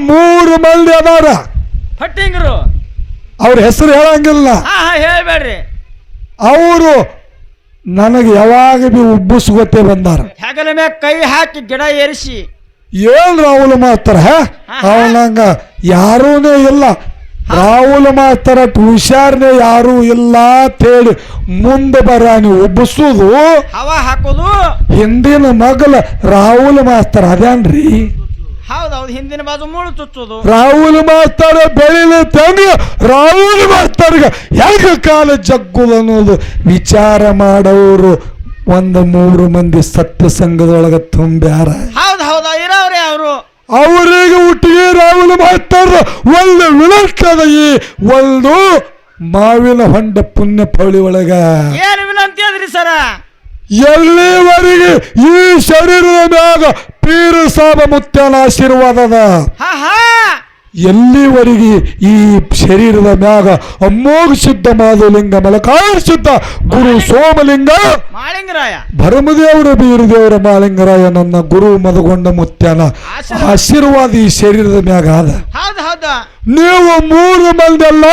3 ಮಂದಿ ಅದಾರ ಫಟ್ಟಿಂಗರು. ಅವ್ರ ಹೆಸರು ಹೇಳಂಗಿಲ್ಲ. ಹೇಳ್ಬೇಡ್ರಿ. ಅವರು ನನಗೆ ಯಾವಾಗ ಬಿ ಉಬ್ಬುಸ್ಕೊತೆ ಬಂದಾರ. ಹೆಗಲ ಮ್ಯಾಗ ಕೈ ಹಾಕಿ ಗಿಡ ಏರಿಸಿ ಏನ್ ರಾಹುಲ್ ಮಾಸ್ತರ ಅವನಂಗ ಯಾರೂನೇ ಇಲ್ಲ. ರಾಹುಲ್ ಮಾಸ್ತರ ಹುಷಾರ್ನೆ ಯಾರೂ ಇಲ್ಲ ಅಂತೇಳಿ ಮುಂದೆ ಬರಾನಿ ಉಬ್ಬಿಸೋದು ಹವಾ ಹಾಕೋದು. ಹಿಂದಿನ ಮಗಲ ರಾಹುಲ್ ಮಾಸ್ತರ ಅದೇನ್ರಿ? ಹೌದೌದು, ಹಿಂದಿನ ಬಾಜು ಮುಳು ಚುಚ್ಚೋದು. ರಾಹುಲ್ ಮಾಸ್ತರ ಬೆಳಿಲಿ ತಂದು ರಾಹುಲ್ ಮಾಸ್ತರ್ಗ ಹೆಂಗ ಕಾಲ ಜಗ್ಗುದು ಅನ್ನೋದು ವಿಚಾರ ಮಾಡೋರು 3 ಮಂದಿ ಸತ್ಯ ಸಂಘದೊಳಗ ತುಂಬ್ಯಾರ. ಹೌದೌದ ಇರವ್ರೆ ಅವರು. ಅವರಿಗೆ ಒಟ್ಟಿಗೆ ರಾಹುಲ್ ಮಾಸ್ತರ ಒಂದು ವಿನಂತದ ಈ ಒಂದು ಮಾವಿನ ಹೊಂಡ ಪುಣ್ಯ ಪೌಳಿ ಒಳಗ ಏನು ವಿನಂತಿ ಅದ್ರಿ ಸರ? ಎಲ್ಲಿವರೆಗೆ ಈ ಶರೀರದ ಮ್ಯಾಗ ಪೀರ ಸಾಬ ಮುತ್ಯನ ಆಶೀರ್ವಾದದ, ಎಲ್ಲಿವರೆಗೆ ಈ ಶರೀರದ ಮ್ಯಾಗ ಅಮೋಘ ಸಿದ್ಧ ಮಾಧುಲಿಂಗ ಮಲಕಾಯ ಸಿದ್ಧ ಗುರು ಸೋಮಲಿಂಗ ಮಾಳಿಂಗರಾಯ ಭರಮದೇವರ ಬೀರದೇವರ ಮಾಳಿಂಗರಾಯ ನನ್ನ ಗುರು ಮದಗೊಂಡ ಮುತ್ಯನ ಆಶೀರ್ವಾದ ಈ ಶರೀರದ ಮ್ಯಾಗ ಆದ. ನೀವು 3 ಮಂದಿ ಅಲ್ಲ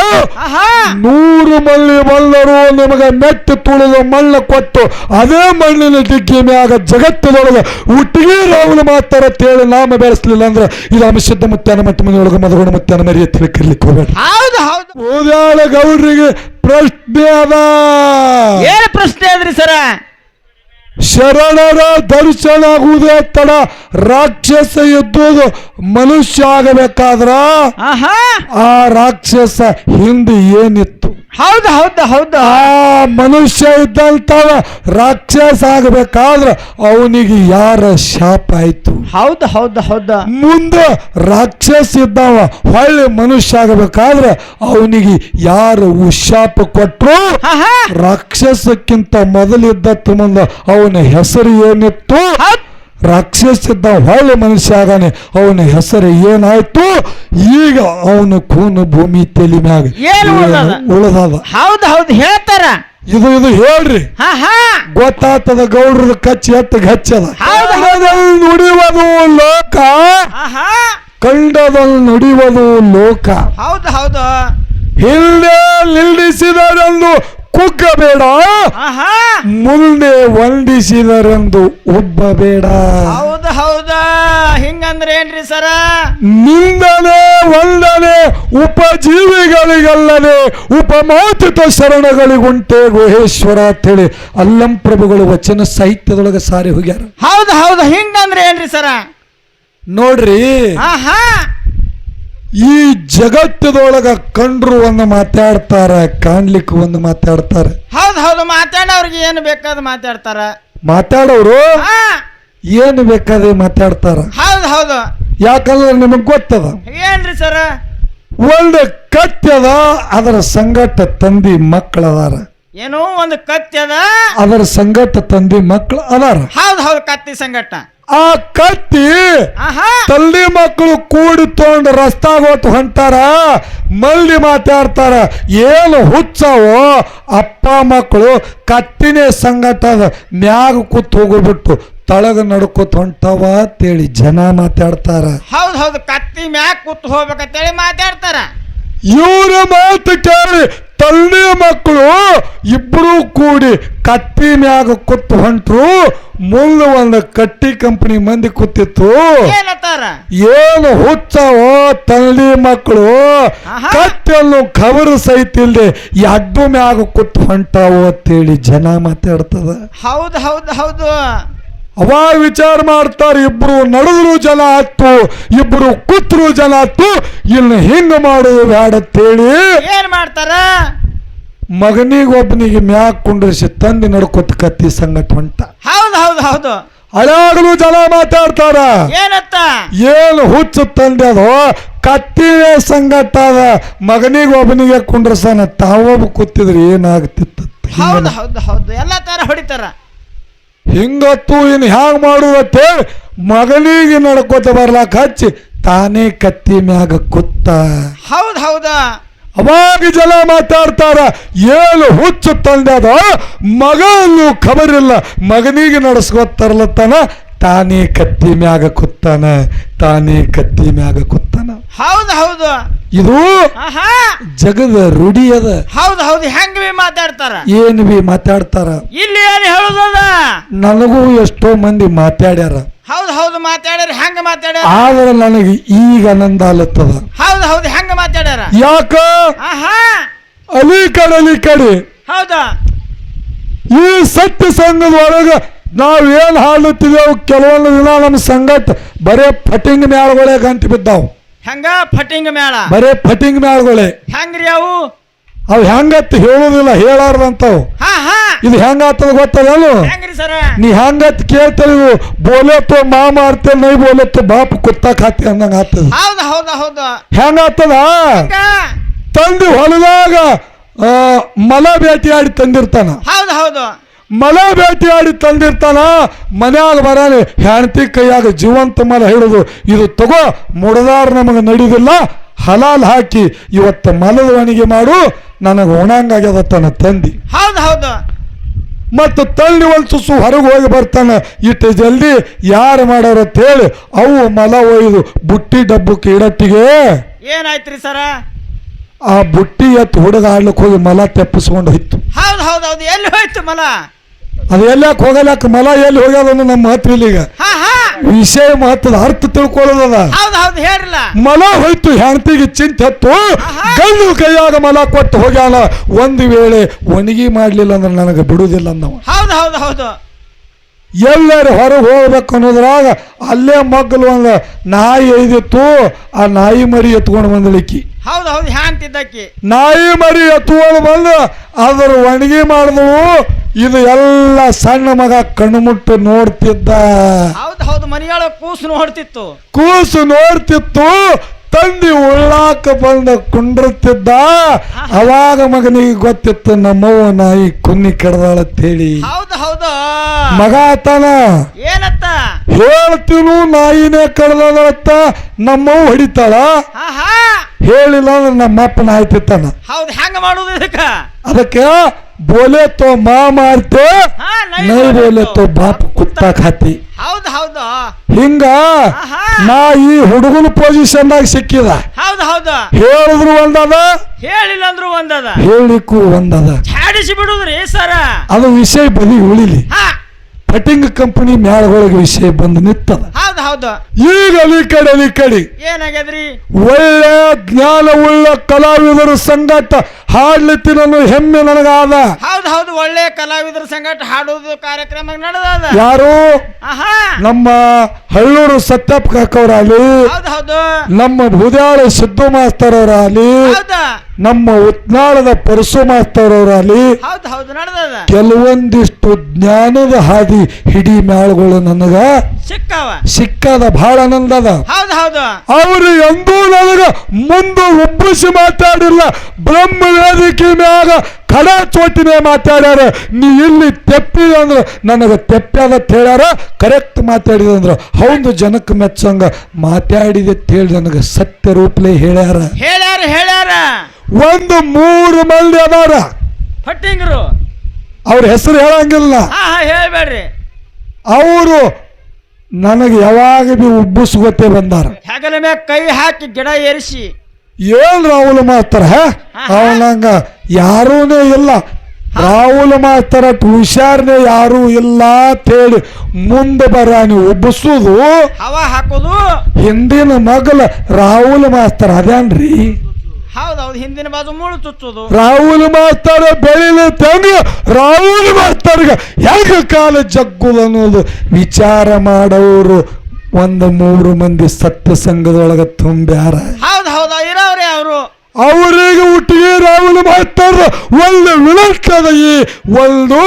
100 ಮಂದಿ ಬಂದರು ನಿಮಗೆ ಮೆಟ್ಟು ತುಳಿದು ಮಣ್ಣು ಕೊಟ್ಟು ಅದೇ ಮಣ್ಣಿನ ದಿಗ್ಗಿ ಮ್ಯಾಗ ಜಗತ್ತದೊಳಗೆ ಒಟ್ಟಿಗೆ ರಾಹುಲ್ ಮಾಸ್ತರ ತೇಳಿ ನಾಮ ಬೆಳೆಸಲಿಲ್ಲ ಅಂದ್ರೆ ಇದು ಅಮಸಿದ್ಧ ಮುತ್ಯಾನ ಮಟ್ಟ ಮನೆಯೊಳಗೆ ಮದಗೊಂಡ ಮುತ್ಯಾನ ಮರಿ ಎತ್ತಿ ಕರ್ಲಿಕ್ಕೆ ಹೋಗಬೇಡ. ಓದಾಳ ಗೌಡ್ರಿಗೆ ಪ್ರಶ್ನೆ ಅದ. ಏನು ಪ್ರಶ್ನೆ ಅದ್ರಿ ಸರ? ಶರಣರ ದರ್ಶನ ಆಗುವುದೇ ತಡ ರಾಕ್ಷಸ ಎದ್ದುವುದು ಮನುಷ್ಯ ಆಗಬೇಕಾದ್ರ ಆ ರಾಕ್ಷಸ ಹಿಂದೆ ಏನಿತ್ತು? ಹೌದು ಆ ಮನುಷ್ಯ ಇದ್ದಂತವ ರಾಕ್ಷಸ ಆಗಬೇಕಾದ್ರ ಅವನಿಗೆ ಯಾರ ಶಾಪ ಆಯ್ತು? ಹೌದು ಮುಂದೆ ರಾಕ್ಷಸ ಇದ್ದವ ಹೊಳ್ಳಿ ಮನುಷ್ಯ ಆಗಬೇಕಾದ್ರೆ ಅವನಿಗೆ ಯಾರು ಶಾಪ ಕೊಟ್ರು? ರಾಕ್ಷಸಕ್ಕಿಂತ ಮೊದಲಿದ್ದ ಮುಂದ ಅವನ ಹೆಸರು ಏನಿತ್ತು? ರಾಕ್ಷಸ ಇದ್ದ ಹೊಳ್ಳಿ ಮನುಷ್ಯ ಆಗಾನೆ ಅವನ ಹೆಸರು ಏನಾಯ್ತು? ಈಗ ಅವನ ಕೂನು ಭೂಮಿ ತಲೆ ಮ್ಯಾಗ ಉಳದದ. ಹೌದು ಹೇಳ್ತಾರ. ಇದು ಹೇಳ್ರಿ ಗೊತ್ತಾಗ್ತದ. ಗೌಡ್ರದ ಕಚ್ಚಿ ಎತ್ತ ಹಚ್ಚದ. ನುಡಿಯುವುದು ಲೋಕ, ಕಂಡದಲ್ಲಿ ನುಡಿಯುವುದು ಲೋಕ. ಹೌದು ಹಿಂದೆ ನಿಲ್ಲಿಸಿದರೆಂದು ಕುಗ್ಗಬೇಡ, ಮುಂದೆ ವಂದಿಸಿದರೆಂದು ಉಬ್ಬಬೇಡ. ಹೌದ ಹಿಂಗಂದ್ರೆ ಏನ್ರಿ ಸರ? ನಿಂದನೆ ವಂದನೆ ಉಪಜೀವಿಗಳಿಗಲ್ಲದೆ ಉಪಮಾತಿತ ಶರಣಗಳಿಗುಂಟೆ ಗುಹೇಶ್ವರ ಅಂತೇಳಿ ಅಲ್ಲಂ ಪ್ರಭುಗಳು ವಚನ ಸಾಹಿತ್ಯದೊಳಗೆ ಸಾರಿ ಹೋಗ್ಯಾರ. ಹೌದು ಹಿಂಗಂದ್ರೆ ಏನ್ರಿ ಸರ? ನೋಡ್ರಿ, ಈ ಜಗತ್ತದೊಳಗ ಕಂಡ್ರು ಒಂದು ಮಾತಾಡ್ತಾರ, ಕಾಣ್ಲಿಕ್ಕೆ ಒಂದು ಮಾತಾಡ್ತಾರ. ಹೌದು ಮಾತಾಡೋರಿಗೆ ಏನು ಬೇಕಾದ ಮಾತಾಡ್ತಾರ. ಮಾತಾಡೋರು ಏನು ಬೇಕಾದ್ರೆ ಮಾತಾಡ್ತಾರ. ಹೌದು ಯಾಕಂದ್ರೆ ನಿಮಗ್ ಗೊತ್ತದ ಏನ್ರಿ ಸರ? ಒಂದು ಕತ್ಯದ, ಅದರ ಸಂಗಟ ತಂದಿ ಮಕ್ಕಳದಾರ. ಏನೋ ಒಂದು ಕತ್ಯದ, ಅದರ ಸಂಗಟ ತಂದಿ ಮಕ್ಕಳು ಅದಾರ. ಹೌದು ಕತ್ತಿ ಸಂಗಟ. ಆ ಕತ್ತಿ ತಲ್ಲಿ ಮಕ್ಕಳು ಕೂಡಿ ತಗೊಂಡು ರಸ್ತಾಗ ಹೊತ್ತು ಹೊಂಟಾರ. ಮಲ್ಲಿ ಮಾತಾಡ್ತಾರ, ಏನು ಹುಚ್ಚವೋ ಅಪ್ಪ ಮಕ್ಕಳು ಕತ್ತಿನೇ ಸಂಗಟದ ಮ್ಯಾಗ ಕೂತ್ ಹೋಗ್ಬಿಟ್ಟು ತಳಗ ನಡ್ಕೋತ ಹೊಂಟವ ಅಂತೇಳಿ ಜನ ಮಾತಾಡ್ತಾರ. ಹೌದು ಕತ್ತಿ ಮ್ಯಾಗ ಕೂತ್ ಹೋಗ್ಬೇಕಂತೇಳಿ ಮಾತಾಡ್ತಾರ. ಇವ್ರ ಮಾತು ಕೇಳಿ ತಲ್ಲಿ ಮಕ್ಕಳು ಇಬ್ರು ಕೂಡಿ ಕತ್ತಿ ಮ್ಯಾಗ ಕೂತ್ ಹೊಂಟ್ರು. ಮುಂದೆ ಒಂದು ಕಟ್ಟಿ ಕಂಪನಿ ಮಂದಿ ಕೂತಿತ್ತು. ಏನು ಹುಚ್ಚವೋ ತಲ್ಲಿ ಮಕ್ಕಳು ಕಟ್ಟನ್ನು ಖಬರ್ ಸಹಿತ ಇಲ್ದೆ ಎಡ್ಡು ಮ್ಯಾಗ ಕೂತ್ ಹೊಂಟಾವೋ ಅಂತೇಳಿ ಜನ ಮಾತಾಡ್ತದ. ಹೌದು ಅವಾಗ ವಿಚಾರ ಮಾಡ್ತಾರೆ. ಇಬ್ರು ನಡೆದ್ರು ಜನ ಹತ್ತು, ಇಬ್ರು ಕೂತ್ರು ಜನ ಹತ್ತು. ಇನ್ನು ಹಿಂಗ ಮಾಡೋದು ಬೇಡ ಅಂತೇಳಿ ಏನ್ ಮಾಡ್ತಾರ? ಮಗನಿಗೊಬ್ಬನಿಗೆ ಮ್ಯಾಗ ಕುಂಡ್ರಿಸಿ ತಂದಿ ನಡ್ಕೊತ ಕತ್ತಿ ಸಂಗಟ ಹೊಂಟ. ಹೌದು ಅಳಾಗಲು ಜನ ಮಾತಾಡ್ತಾರ. ಏನತ್ತ? ಏನು ಹುಚ್ಚು ತಂದೆ ಅದು ಕತ್ತಿನ ಸಂಗಟ ಅದ, ಮಗನಿಗೊಬ್ಬನಿಗೆ ಕುಂಡ್ರಸನ ತಾವೊಬ್ಬ ಕೂತಿದ್ರೆ ಏನಾಗ್ತಿತ್ತು? ಹೌದು ಎಲ್ಲ ತರ ಹೊಡಿತಾರ. ಹಿಂಗತ್ತು ಇನ್ನು ಹ್ಯಾಂಗ ಮಾಡುವತ್ತೆ ಮಗನಿಗೆ ನಡ್ಕೋತ ಬರ್ಲಾಕ ಹಚ್ಚಿ ತಾನೇ ಕತ್ತಿ ಮ್ಯಾಗ ಕೂತ. ಹೌದು ಅವಾಗ ಜನ ಮಾತಾಡ್ತಾರ, ಏನು ಹುಚ್ಚು ತಂದೆ ಅದ, ಮಗನು ಖಬರಿಲ್ಲ, ಮಗನಿಗೆ ನಡೆಸ್ಕೊತಾರಲತ್ತಾನ, ತಾನೇ ಕತ್ತಿ ಮ್ಯಾಗ ಕೂತಾನ. ಹೌದು ಹೌದು ಇದು ಆಹಾ ಜಗದ ರೂಢಿ ಅದ. ಹೌದು ಹೌದು ಹೆಂಗ ಬಿ ಮಾತಾಡ್ತಾರ, ಏನು ಬಿ ಮಾತಾಡ್ತಾರ. ಇಲ್ಲಿ ಏನು ಹೇಳುದದ, ನನಗೂ ಎಷ್ಟೋ ಮಂದಿ ಮಾತಾಡ್ಯಾರ. ಹೌದು ಹೌದು ಮಾತಾಡ್ಯಾರ. ಹೆಂಗ ಮಾತಾಡ್ಯಾರ, ಆದ್ರೆ ನನಗೆ ಈಗ ಆನಂದ ಆಲತ್ತದ. ಹೌದು ಹೌದು ಹೆಂಗ ಮಾತಾಡ್ಯಾರ. ಯಾಕ ಆಹಾ ಅಲಿ ಕಡೆ ಹೌದಾ ಈ ಸತ್ಯ ಸಂಘದ ಒಳಗ ನಾವೇನ್ ಹಾಡುತ್ತಿದ್ದೇವು, ಕೆಲವೊಂದು ದಿನ ನಮ್ಮ ಸಂಗಟ್ ಬರೇ ಫಟಿಂಗ್ ಮ್ಯಾಳ್ಗಳೇ ಗಂಟು ಬಿದ್ದಾವ್. ಹೆಂಗ ಫಟಿಂಗ್ ಮೇಳ, ಬರೇ ಫಟಿಂಗ್ ಮ್ಯಾಳ್ಗಳೇ. ಹೆಂಗ್ರಿ ಅವು ಹೆಂಗತ್ ಹೇಳುದಿಲ್ಲ, ಹೇಳಾರ್ದಂತಾವ್. ಹಾ ಹಾ ಇದು ಹೆಂಗಾಗ್ತದ ಗೊತ್ತದೇನು? ಹೆಂಗ್ರಿ ಸರ, ನೀ ಹೆಂಗತ್ ಕೇಳ್ತೇವೆ, ಬೋಲೆತ್ತೋ ಮಾ ಮಾಡ್ತೇವೆ, ನೈ ಬೋಲೆತ್ತೋ ಬಾಪ್ ಕುತ್ತ ಖಾತಿ ಅಂದಂಗ ಆಗ್ತದ. ಹೌದು ಹೌದು ಹೌದು ಹೆಂಗಾಗ್ತದ? ಹೆಂಗ ತಂದು ಹೊಲದಾಗ ಮಲ ಬೇಟೆಯಾಡಿ ತಂದಿರ್ತಾನ. ಹೌದು ಹೌದು ಮಲ ಬೇಟೆಯಾಡಿ ತಂದಿರ್ತಾನ. ಮನ್ಯಾಗ ಬರಾನೆ ಹೆಣ್ತಿ ಕೈಯಾಗ ಜೀವಂತ ಮಲ ಹಿಡಿದು, ಇದು ತಗೋ ಮುಡದಾರ ನಮಗೆ ನಡಿದಿಲ್ಲ, ಹಲಾಲ್ ಹಾಕಿ ಇವತ್ತು ಮಲದ ಒಣಗಿ ಮಾಡು, ನನಗೆ ಒಣಂಗಾಗ್ಯದ ತನ್ನ ತಂದಿ. ಹೌದು ಹೌದು ಮತ್ತು ತಳ್ಳಿ ಒಂದು ತುಸು ಹೊರಗೆ ಹೋಗಿ ಬರ್ತಾನೆ. ಇಟ್ಟು ಜಲ್ದಿ ಯಾರು ಮಾಡೋರು ಅಂತ ಹೇಳಿ ಅವು ಮಲ ಒಯ್ದು ಬುಟ್ಟಿ ಡಬ್ಬಕ್ಕೆ ಇಡಟ್ಟಿಗೆ ಏನಾಯ್ತ್ರಿ ಸರ, ಆ ಬುಟ್ಟಿ ಎತ್ತು ಹುಡುಗ ಆಡ್ಲಿಕ್ಕೆ ಹೋಗಿ ಮಲ ತೆಪ್ಪಿಸ್ಕೊಂಡು ಹೋಯ್ತು. ಹೌದು ಹೌದು ಹೌದು ಎಲ್ಲಿ ಹೋಯ್ತು ಮಲ, ಅದು ಎಲ್ಲಾಕ್ ಹೋಗಲಾಕ ಮಲ ಎಲ್ಲಿ ಹೋಗ್ಯದನ್ನು ನಮ್ಮ ಮಹತ್ವ ಇಲ್ಲಿಗ ಹಾ ಹಾ ವಿಷಯ ಮಹತ್ವದ ಅರ್ಥ ತಿಳ್ಕೊಳ್ಳೋದದ. ಹೌದು ಹೌದು ಹೇಳ್ರಲ್ಲ. ಮಲ ಹೋಯ್ತು, ಹೆಣ್ತಿಗೆ ಚಿಂತೆ ಹತ್ತು, ಗಂಡು ಕೈಯಾಗ ಮಲ ಕೊಟ್ಟು ಹೋಗ್ಯಾನ. ಒಂದು ವೇಳೆ ಒಣಗಿ ಮಾಡ್ಲಿಲ್ಲ ಅಂದ್ರೆ ನನಗೆ ಬಿಡುದಿಲ್ಲ ನಾವು. ಹೌದು ಹೌದು ಹೌದು ಎಲ್ಲರೂ ಹೊರಗೆ ಹೋಗ್ಬೇಕು ಅನ್ನೋದ್ರಾಗ ಅಲ್ಲೇ ಮಗ್ಗಲು ಒಂದು ನಾಯಿ ಐದಿತ್ತು. ಆ ನಾಯಿ ಮರಿ ಎತ್ಕೊಂಡು ಬಂದಳಿಕ್ಕಿ. ಹೌದು ಹೌದು ಹ್ಯಾಂತಿದ್ದಕ್ಕಿ ನಾಯಿ ಮರಿ ಎತ್ಕೊಂಡು ಬಂದು ಅದ್ರ ಒಣಗಿ ಮಾಡಿದಳು. ಇದು ಎಲ್ಲ ಸಣ್ಣ ಮಗ ಕಣ್ಣು ಮುಟ್ಟು ನೋಡ್ತಿದ್ದ. ಹೌದು ಹೌದು ಮನೆಯೊಳ ಕೂಸು ನೋಡ್ತಿತ್ತು. ಕೂಸು ನೋಡ್ತಿತ್ತು, ತಂದಿ ಉಳ್ಳಾಕ ಬಂದ ಕುಂಡ್ರತಿದ್ದ. ಅವಾಗ ಮಗನಿಗೆ ಗೊತ್ತಿತ್ತು ನಮ್ಮವ್ವ ನಾಯಿ ಕುನ್ನಿ ಕಡ್ದಾಳಂತೇಳಿ. ಹೌದು ಹೌದು ಮಗ ಆತಾನ ಏನತ್ತ ಹೇಳ್ತೀನು ನಾಯಿನೇ ಕಡ್ದಾಳತ್ತ, ನಮ್ಮವ್ವ ಹೊಡಿತಾಳ. ಹಾ ಹಾ ಹೇಳಿಲ್ಲ ಅಂದ್ರೆ ನಮ್ಮಪ್ಪ ನಾಯಿ ತಿತ್ತಾನ. ಹೌದು ಹೆಂಗ ಮಾಡುದು ಇದಕ್ಕ, ಅದಕ್ಕೆ ಬೋಲೆ ತೋ ಮಾ ಮಾರ್ತೆ, ಹಾ, ನೈ ಬೋಲೆ ತೋ ಬಾಪ್ ಕುತ್ತ ಖಾತಿ. ಹೌದು ಹೌದು ಹಿಂಗ ಆಹಾ. ನಾ ಈ ಹುಡುಗನ ಪೊಸಿಷನ್ದಾಗ ಸಿಕ್ಕಿದ. ಹೌದು ಹೌದು ಹೇಳಿದ್ರು ಒಂದದ, ಹೇಳಿಲ್ಲ ಅಂದ್ರು ಒಂದದ, ಹೇಳಿಕ್ಕೂ ಒಂದದ. ಛಾಡಿಸಿ ಬಿಡುದ್ರಿ ಸರ. ಅದು ವಿಷಯ ಬದಿ ಉಳಿಲಿ. ಹಾ ಕಟಿಂಗ್ ಕಂಪನಿ ಮ್ಯಾಳಗಳಿಗೆ ವಿಷಯ ಬಂದು ನಿತ್ತದ. ಹೌದು ಹೌದು ಈಗ ಅಲಿ ಕಡೆ ಏನಾಗ್ಯದ್ರಿ, ಒಳ್ಳೆ ಜ್ಞಾನವುಳ್ಳ ಕಲಾವಿದರು ಸಂಗಟ ಹಾಡ್ಲಿತ್ತಿನ ಹೆಮ್ಮೆ ನನಗಾದ. ಹೌದು ಹೌದು ಒಳ್ಳೆ ಕಲಾವಿದರ ಸಂಗಟ ಹಾಡುವುದು ಕಾರ್ಯಕ್ರಮ ನಡೆದ. ಯಾರು? ಆಹಾ ನಮ್ಮ ಹಳ್ಳೂರು ಸತ್ಯಪ್ಪ ಕಾಕವರಾಗಲಿ, ಹೌದು ಹೌದು ನಮ್ಮ ಬುದ್ಯಾಳ ಸಿದ್ದು ಮಾಸ್ತರ್ ಅವರಾಗಲಿ, ಹೌದಾ ನಮ್ಮ ಉತ್ನಾಳದ ಪರಸು ಮಾಸ್ತರ್ ಅವರಾಗಲಿ, ಹೌದು ಹೌದು ನಡೆದ. ಕೆಲವೊಂದಿಷ್ಟು ಜ್ಞಾನದ ಹಾದಿ ಹಿಡಿ ಮ್ಯಾಳುಗಳು ನನಗ ಸಿಕ್ಕದ. ಬಹಳ ಆನಂದದ. ಹೌದು ಹೌದು ಅವರು ಎಂದೂ ನನಗ ಮುಂದೆ ಒಬ್ಬಿಸಿ ಮಾತಾಡಿಲ್ಲ. ಬ್ರಹ್ಮ ವೇದಿಕೆ ಮ್ಯಾಗ ಕಡ ಚೋಟಿನೇ ಮಾತಾಡ್ಯಾರ. ನೀ ಇಲ್ಲಿ ತೆಪ್ಪಿದ ಅಂದ್ರೆ ನನಗೆ ತೆಪ್ಪ್ಯಾದ ಹೇಳ್ಯಾರ. ಕರೆಕ್ಟ್ ಮಾತಾಡಿದ ಅಂದ್ರೆ ಹೌದು ಜನಕ್ಕೆ ಮೆಚ್ಚಂಗ ಮಾತಾಡಿದೆ ಹೇಳಿ ನನಗೆ ಸತ್ಯ ರೂಪಲೇ ಹೇಳ್ಯಾರ. ಒಂದು 3 ಮಂದಿ ಅದಾರ ಫಟ್ಟಿಂಗರು, ಅವ್ರ ಹೆಸರು ಹೇಳಂಗಿಲ್ಲ. ಹೇಳ್ಬೇಡ್ರಿ. ಅವರು ನನಗೆ ಯಾವಾಗ ಬಿ ಉಬ್ಬಿಸ್ಕೊತೆ ಬಂದಾರ. ಹೆಗಲ ಮ್ಯಾಗ ಕೈ ಹಾಕಿ ಗಿಡ ಏರಿಸಿ ಏನ್ ರಾಹುಲ್ ಮಾಸ್ತರ ಅವನಂಗ ಯಾರೂನೇ ಇಲ್ಲ. ರಾಹುಲ್ ಮಾಸ್ತರ ಹುಷಾರ್ನೆ ಯಾರೂ ಇಲ್ಲ ಅಂತೇಳಿ ಮುಂದೆ ಬರಾನಿ ಉಬ್ಬಿಸೋದು, ಹವಾ ಹಾಕೋದು. ಹಿಂದಿನ ಮಗಲ ರಾಹುಲ್ ಮಾಸ್ತರ್ ಅದೇನ್ರಿ? ಹೌದೌದು, ಹಿಂದಿನ ಬಾಜು ಮುಳು ಚುಚ್ಚೋದು. ರಾಹುಲ್ ಮಾಸ್ತರ ಬೆಳಿಲಿ ತಂದು ರಾಹುಲ್ ಮಾಸ್ತರ್ಗ ಹೆಂಗ ಕಾಲ ಜಗ್ಗುದು ಅನ್ನೋದು ವಿಚಾರ ಮಾಡೋರು ಒಂದು 3 ಮಂದಿ ಸತ್ಯ ಸಂಘದೊಳಗ ತುಂಬ್ಯಾರ. ಹೌದೌದ ಇರೋವ್ರೆ ಅವರು. ಅವರಿಗೆ ಒಟ್ಟಿಗೆ ರಾಹುಲ್ ಮಾಸ್ತರ್ ಒಂದು ವಿಳಕ್ಕದ ಈ ಒಂದು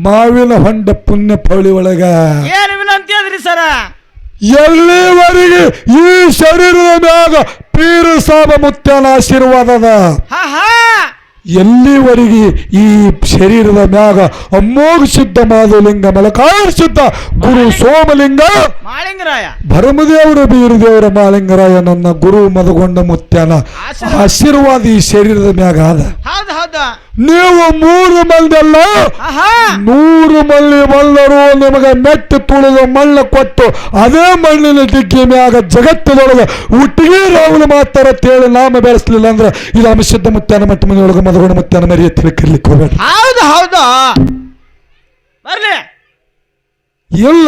ಮಾವಿನ ಹೊಂಡ ಪುಣ್ಯ ಪೌಳಿ ಒಳಗ ಏನು ವಿನಂತಿ ಅದ್ರಿ ಸರ? ಎಲ್ಲಿವರೆಗೆ ಈ ಶರೀರದ ಮ್ಯಾಗ ಪೀರ ಸಾಬ ಮುತ್ಯನ ಆಶೀರ್ವಾದದ. ಎಲ್ಲಿವರೆಗೆ ಈ ಶರೀರದ ಮ್ಯಾಗ ಅಮೋಘ ಸಿದ್ಧ ಮಾಧುಲಿಂಗ ಮಲಕಾರ ಸಿದ್ಧ ಗುರು ಸೋಮಲಿಂಗ ಮಾಳಿಂಗರಾಯ ಭರಮದೇವರ ಬೀರದೇವರ ಮಾಳಿಂಗರಾಯ ನನ್ನ ಗುರು ಮದಗೊಂಡ ಮುತ್ಯಾನ ಆಶೀರ್ವಾದ ಈ ಶರೀರದ ಮ್ಯಾಗ ಅದ. ಹೌದು ಹೌದು ನೀವು 3 ಮಂದಿ ಅಲ್ಲ 100 ಮಂದಿ ಬಂದರು ನಿಮಗೆ ಮೆಟ್ಟು ತುಳಿದು ಮಣ್ಣು ಕೊಟ್ಟು ಅದೇ ಮಣ್ಣಿನ ದಿಗ್ಗಿ ಮ್ಯಾಗ ಜಗತ್ತಿನೊಳಗೆ ಹುಟ್ಟಿಗೆ ರಾಹುಲ್ ಮಾತಾರ ತೇಳಿ ನಾಮ ಬೆಳೆಸಲಿಲ್ಲ ಅಂದ್ರೆ ಇದು ಅಂಶಿದ್ದ ಮುತ್ಯಾನ ಮಟ್ಟ ಮನೆಯೊಳಗೆ ಮದಗೊಂಡ ಮುತ್ಯಾನ ಮರಿಯ ತಿಳ್ಕರ್ಲಿಕ್ಕೆ ಹೋಗಬೇಡ. ಹೌದು ಹೌದು ಬರ್ಲಿ ಇಲ್ಲ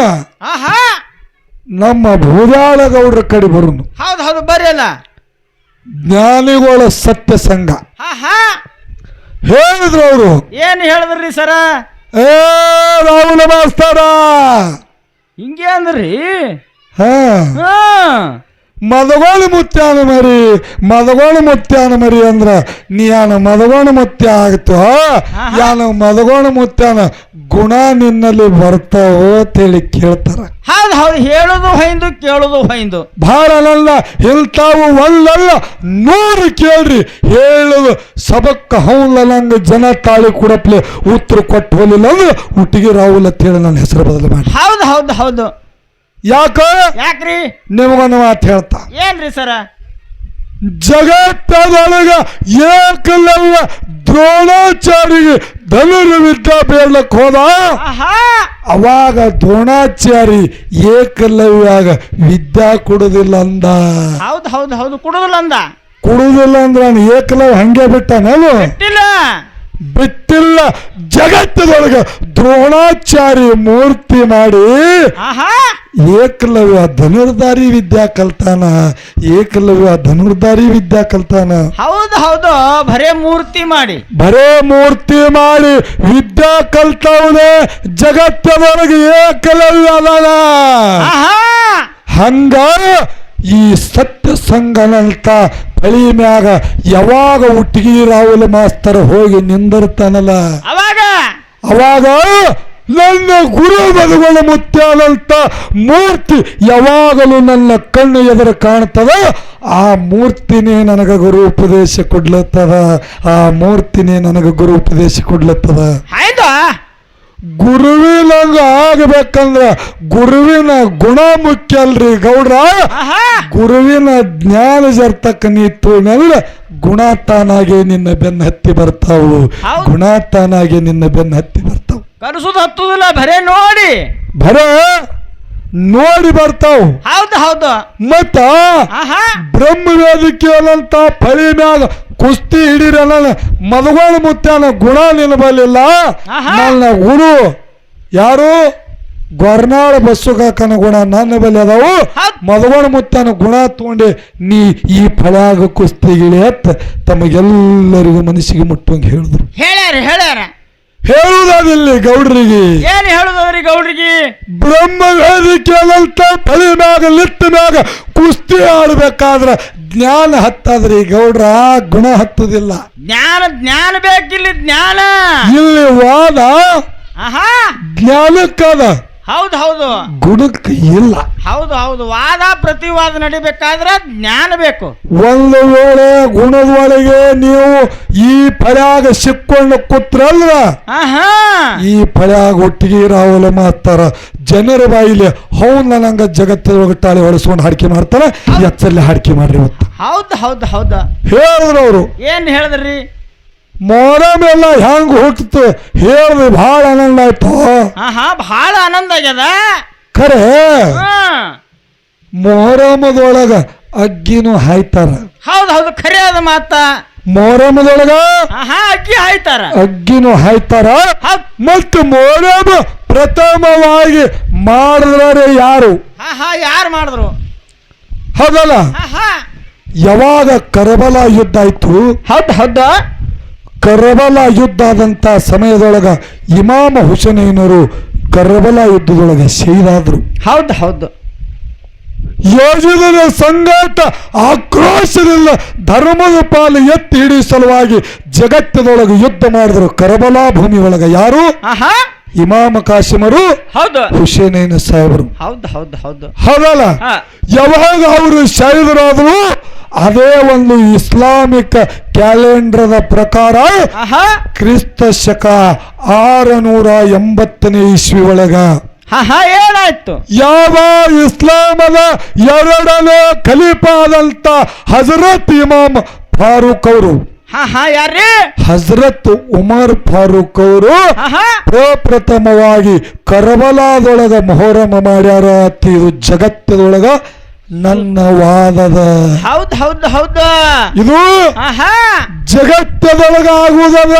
ನಮ್ಮ ಭೂದಾಳ ಗೌಡ್ರ ಕಡೆ ಬರುನು. ಹೌದು ಹೌದು ಬರ್ರಿ ಅಲ್ಲ ಜ್ಞಾನಿಗಳ ಸತ್ಯ ಸಂಘ ಹೇಳಿದ್ರು ಅವರು. ಏನ್ ಹೇಳಿದ್ರಿ ಸರ? ರಾಹುಲ ಮಾಸ್ತರ ಹಿಂಗೆ ಅಂದ್ರಿ ಮದಗೋಣ ಮುತ್ಯಾನ ಮರಿ ಅಂದ್ರ ನೀ ಯಾನ ಮದಗೋಣ ಮುತ್ಯ ಆಗ್ತೋ ಯಾನ ಮದಗೋಣ ಮುತ್ಯಾನ ಗುಣ ನಿನ್ನಲ್ಲಿ ಬರ್ತಾವೋ ಅಂತೇಳಿ ಕೇಳ್ತಾರ. ಹೌದು ಹೌದು ಹೇಳುದು ಹೈಂದು ಕೇಳುದು ಹೈಂದು ಭಾಳ ಅಲ್ಲ ಇಂತಾವು ಒಂದಲ್ಲ 100 ಕೇಳ್ರಿ. ಹೇಳುದು ಸಬಕ್ಕ ಹೌಲಂಗ ಜನ ತಾಳಿ ಕುಡಪ್ಲೆ ಉತ್ತರ ಕೊಟ್ಟು ಹೋಲಿಲ್ಲ ಅಂದ್ರೆ ಹುಟ್ಟಿಗೆ ರಾಹುಲ್ ಅಂತ ಹೇಳಿ ನನ್ನ ಹೆಸರು ಬದಲು ಮಾಡಿ. ಹೌದು ಹೌದು ಹೌದು ಯಾಕ್ರಿ ನಿಮಗೊಂದು ಮಾತು ಹೇಳ್ತಾ. ಏನ್ರಿ ಸರ? ಜಗತ್ತದೊಳಗ ಏಕಲವ್ಯ ದ್ರೋಣಾಚಾರಿಗೆ ಧನುರ್ವಿದ್ಯಾ ಬೇಡ್ಲಕ್ ಹೋದ. ಅವಾಗ ದ್ರೋಣಾಚಾರಿ ಏಕಲವ್ಯಾಗ ವಿದ್ಯಾ ಕೊಡುದಿಲ್ಲ ಅಂದ. ಹೌದು ಹೌದು ಹೌದು ಕೊಡುದಿಲ್ಲ ಅಂದ್ರ ಏಕಲವ್ಯ ಹಂಗೆ ಬಿಟ್ಟ ನಾನು ಬಿಟ್ಟಿಲ್ಲ. ಜಗತ್ತದೊಳಗ ದ್ರೋಣಾಚಾರಿ ಮೂರ್ತಿ ಮಾಡಿ ಏಕಲವ್ಯ ಧನುರ್ಧಾರಿ ವಿದ್ಯಾ ಕಲ್ತಾನ. ಹೌದು ಹೌದು ಬರೇ ಮೂರ್ತಿ ಮಾಡಿ ವಿದ್ಯಾ ಕಲ್ತವನೇ ಜಗತ್ತದೊಳಗೆ ಏಕಲವ್ಯ ಅದಾನ. ಹಂಗ ಈ ಸತ್ಯ ಸಂಘನಂತ ಬಳಿ ಮ್ಯಾಗ ಯಾವಾಗ ಹುಟ್ಟಿಗೆ ರಾಹುಲ್ ಮಾಸ್ತರ್ ಹೋಗಿ ನಿಂದಿರ್ತಾನಲ್ಲ ಅವಾಗ ನನ್ನ ಗುರು ಮದಗೊಂಡ ಮುತ್ಯಾನಂತ ಮೂರ್ತಿ ಯಾವಾಗಲೂ ನನ್ನ ಕಣ್ಣು ಎದುರು ಕಾಣ್ತದ. ಆ ಮೂರ್ತಿನೇ ನನಗೆ ಗುರು ಉಪದೇಶ ಕೊಡ್ಲತ್ತದ. ಗುರುವಿನಂಗ ಆಗಬೇಕಂದ್ರ ಗುರುವಿನ ಗುಣ ಮುಖ್ಯ ಅಲ್ರಿ ಗೌಡ್ರ. ಗುರುವಿನ ಜ್ಞಾನ ಜರ್ತಕ್ಕ ನೀತು ಗುಣ ತಾನಾಗೆ ನಿನ್ನ ಬೆನ್ನ ಹತ್ತಿ ಬರ್ತಾವು. ಕನಸುದು ಹತ್ತುದಿಲ್ಲ ಬರೇ ನೋಡಿ ಬರ್ತಾವ. ಹೌದು ಮತ್ತ ಬ್ರಹ್ಮ ವೇದಿಕೆ ಅನ್ನಂತ ಫಳಿ ಮ್ಯಾಗ ಕುಸ್ತಿ ಹಿಡಿರಲ್ಲ ಮದಗೋಣ ಮುತ್ಯಾನ ಗುಣ ನಿಲ್ಬಲಿಲ್ಲ. ನನ್ನ ಗುರು ಯಾರು ಗೊರ್ನಾಳ ಬಸ್ಸು ಕಾಕನ ಗುಣ ನನ್ನ ಬಲ್ಲಿ ಅದಾವು. ಮದಗೋಣ ಮುತ್ಯಾನ ಗುಣ ತಗೊಂಡೆ ನೀ ಈ ಫಳ್ಯಾಗ ಕುಸ್ತಿಗಿಳಿ ಅತ್ತ ತಮಗೆಲ್ಲರಿಗೂ ಮನಸ್ಸಿಗೆ ಮುಟ್ಟಂಗೆ ಹೇಳಿದ್ರು. ಹೇಳುವುದಿಲ್ಲ ಗೌಡ್ರಿಗೆ. ಏನ್ ಹೇಳುದ್ರಿ ಗೌಡ್ರಿಗೆ? ಬ್ರಹ್ಮ ವೇದಿಕೆ ಅನ್ನಂತ ಫಳಿ ಮ್ಯಾಗ ಲಿಟ್ಟ ಮ್ಯಾಗ ಕುಸ್ತಿ ಆಡ್ಬೇಕಾದ್ರ ಜ್ಞಾನ ಹತ್ತಾದ್ರಿ ಗೌಡ್ರ, ಗುಣ ಹತ್ತುದಿಲ್ಲ. ಜ್ಞಾನ ಬೇಕಿಲ್ಲಿ ಜ್ಞಾನ. ಇಲ್ಲಿ ವಾದ ಜ್ಞಾನಕ್ಕದ. ಹೌದು ಗುಣಕ್ಕೆ ಇಲ್ಲ. ಹೌದು ವಾದ ಪ್ರತಿವಾದ ನಡಿಬೇಕಾದ್ರೆ ಜ್ಞಾನ ಬೇಕು. ಒಂದು ವೇಳೆ ಗುಣದ ಒಳಗೆ ನೀವು ಈ ಫಳ್ಯಾಗ ಸಿಕ್ಕೊಂಡು ಕೂತ್ರಲ್ವ ಈ ಫಳ್ಯಾಗ ಒಟ್ಟಿಗೆ ರಾಹುಲ್ ಮಾತಾರ ಜನರ ಬಾಯಿಲಿ ಹೌದು ನಂಗ ಜಗತ್ತೊಳಗೆ ತಾಳಿ ಹೊಡೆಸ್ಕೊಂಡು ಹಾಡಿಕೆ ಮಾಡ್ತಾರ. ಎಚ್ಚಲ್ಲಿ ಹಾಡಿಕೆ ಮಾಡ್ರಿ ಇವತ್ತು. ಹೌದು ಹೇಳಿದ್ರು ಅವರು. ಏನ್ ಹೇಳಿದ್ರಿ? ಮೊಹರಂ ಎಲ್ಲ ಹೆಂಗ್ ಹುಟ್ಟಿತು ಹೇಳ್ರಿ. ಬಹಳ ಆನಂದ ಆಯ್ತು. ಬಹಳ ಆನಂದ ಆಗ್ಯದ ಖರೆ. ಮೊಹರಮದೊಳಗ ಅಗ್ಗಿನೂ ಹಾಯ್ತಾರ. ಹೌದು ಖರೆ ಅದ ಮಾತ. ಮೊಹರಮದೊಳಗ ಅಗ್ಗಿನೂ ಹಾಯ್ತಾರ. ಮತ್ತು ಮೊಹರಂ ಪ್ರಥಮವಾಗಿ ಮಾಡಿದ್ರೆ ಯಾರು ಮಾಡಿದ್ರು? ಹೌದಲ್ಲ. ಯಾವಾಗ ಕರಬಲ ಯುದ್ಧ ಆಯ್ತು. ಹೌದು ಕರಬಲ ಯುದ್ಧ ಆದಂತ ಸಮಯದೊಳಗ ಇಮಾಮ ಹುಸೇನರು ಕರಬಲ ಯುದ್ಧದೊಳಗೆ ಶಹೀದಾದ್ರು. ಹೌದು ಯೋಜನ ಸಂಗಾಟ ಆಕ್ರೋಶದಿಂದ ಧರ್ಮದ ಪಾಲು ಎತ್ತಿ ಹಿಡಿಯುವ ಸಲುವಾಗಿ ಜಗತ್ತದೊಳಗೆ ಯುದ್ಧ ಮಾಡಿದ್ರು. ಕರಬಲಾ ಭೂಮಿ ಒಳಗ ಯಾರು? ಇಮಾಮ ಕಾಸಿಮರು, ಹುಸೇನ ಸಾಹೇಬರು. ಹೌದು ಹೌದಲ್ಲ. ಯಾವಾಗ ಅವರು ಶಹೀದರಾದ್ರು ಅದೇ ಒಂದು ಇಸ್ಲಾಮಿಕ್ ಕ್ಯಾಲೆಂಡರ್ದ ಪ್ರಕಾರ ಆಹಾ ಕ್ರಿಸ್ತ ಶಕ 680ನೇ ಇಸ್ವಿ ಒಳಗ ಏನಾಯ್ತು? ಯಾವ ಇಸ್ಲಾಮದ 2ನೇ ಖಲೀಫಾ ಆದಂತ ಹಜರತ್ ಇಮಾಮ್ ಫಾರೂಕ್ ಅವರು ಯಾರ್ರಿ? ಹಜರತ್ ಉಮರ್ ಫಾರೂಕ್ ಅವರು ಪ್ರಪ್ರಥಮವಾಗಿ ಕರ್ಬಲಾದೊಳಗ ಮೊಹರಮ ಮಾಡ್ಯಾರ. ಇದು ಜಗತ್ತದೊಳಗ ನನ್ನ ವಾದದ. ಹೌದ್ ಹೌದ್ ಹೌದ, ಇದು ಜಗತ್ತದೊಳಗ ಆಗುವುದದ.